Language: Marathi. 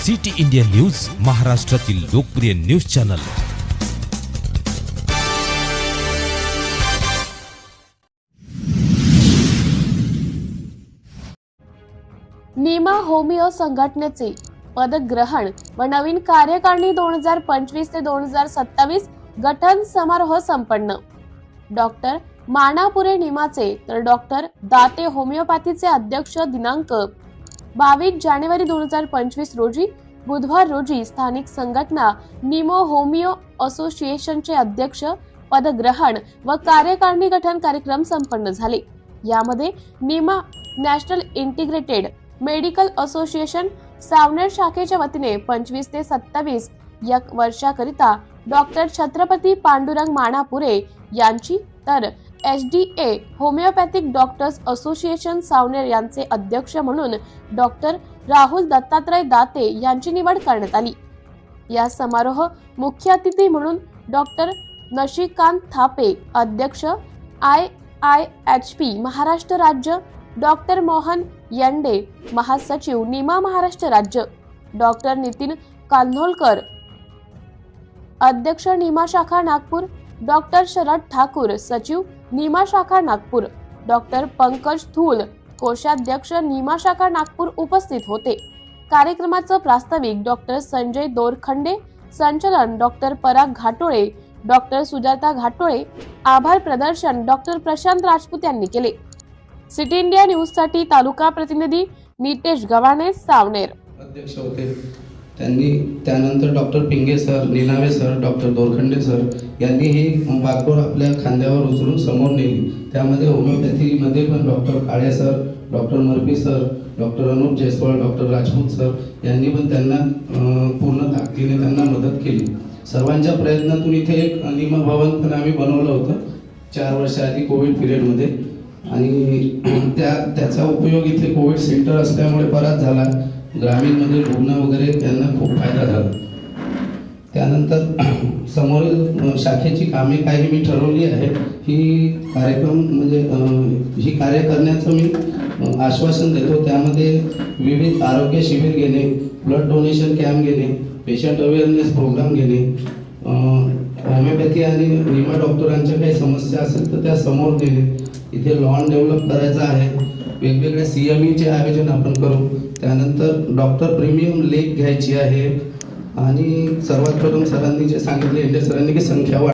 सिटी इंडिया न्यूज, महाराष्ट्रातील लोकप्रिय न्यूज चॅनल। नीमा होमिओ संघटनेचे पदग्रहण व नवीन कार्यकारिणी 2025 ते 2027 गठन समारोह संपन्न। डॉक्टर मानापुरे नीमाचे तर डॉक्टर दाते होमिओपॅथीचे अध्यक्ष दिनांक 22 जानेवारी 2025 रोजी बुधवार रोजी स्थानिक संघटना नीमो होमिओ असोसिएशनचे अध्यक्ष पदग्रहण व कार्यकारिणी गठन कार्यक्रम संपन्न झाले। यामध्ये NIMA national integrated medical association Saoner शाखेच्या वतीने 25 ते 27 या वर्षाकरिता डॉक्टर छत्रपती पांडुरंग मानापुरे यांची तर HDA homeopathic doctors association Saoner यांचे अध्यक्ष म्हणून डॉक्टर राहुल दत्तात्रय दाते यांची निवड करण्यात आली। या समारोह मुख्य अतिथी म्हणून डॉक्टर नशिकांत थापे अध्यक्ष IIHP महाराष्ट्र राज्य, डॉक्टर मोहन यंडे महासचिव नीमा महाराष्ट्र राज्य, डॉक्टर नितीन कान्होलकर अध्यक्ष नीमा शाखा नागपूर, डॉक्टर शरद ठाकूर सचिव नीमा शाखा नागपूर, डॉक्टर पंकज थूल कोषाध्यक्ष नीमा शाखा नागपूर उपस्थित होते। कार्यक्रमाचं प्रास्ताविक डॉक्टर संजय दोरखंडे, संचालन डॉक्टर पराग घाटोळे, डॉक्टर सुजाता घाटोळे, आभार प्रदर्शन डॉक्टर प्रशांत राजपूत यांनी केले। सिटी इंडिया न्यूज साठी तालुका प्रतिनिधी नितेश गव्हाणे सावनेर अध्यक्ष होते। त्यांनी त्यानंतर doctor Pinge sir, Ninave sir, doctor Dorkhande sir यांनी ही बागडोर आपल्या खांद्यावर उचलून समोर नेली। त्यामध्ये होमिओपॅथीमध्ये पण doctor Kale sir, doctor Murphy sir, doctor Anup Jaiswal, doctor Rajput sir यांनी पण त्यांना पूर्ण ताकदीने त्यांना मदत केली। सर्वांच्या प्रयत्नातून इथे एक नीमा भवन पण आम्ही बनवलं होतं 4 वर्ष आधी कोविड पिरियडमध्ये, आणि त्याचा उपयोग इथे कोविड सेंटर असल्यामुळे बराच झाला। ग्रामीणमध्ये रुग्ण वगैरे त्यांना खूप फायदा झाला। त्यानंतर समोरील शाखेची कामे काही मी ठरवली आहे। ही कार्यक्रम म्हणजे ही कार्य करण्याचं मी आश्वासन देतो। त्यामध्ये विविध आरोग्य शिबिर घेणे, ब्लड डोनेशन कॅम्प घेणे, पेशंट अवेअरनेस प्रोग्राम घेणे, होमिओपॅथी आणि नीमा डॉक्टरांच्या काही समस्या असेल तर त्या समोर नेणे, इथे लॉन डेव्हलप करायचं आहे, वेगवेगळ्या CME आयोजन आपण करू। त्यानंतर डॉक्टर प्रीमियम लेख घ्यायची आहे, आणि सर्वात प्रथम सरांनी जे सांगितले, इंडे सरांनी की संख्या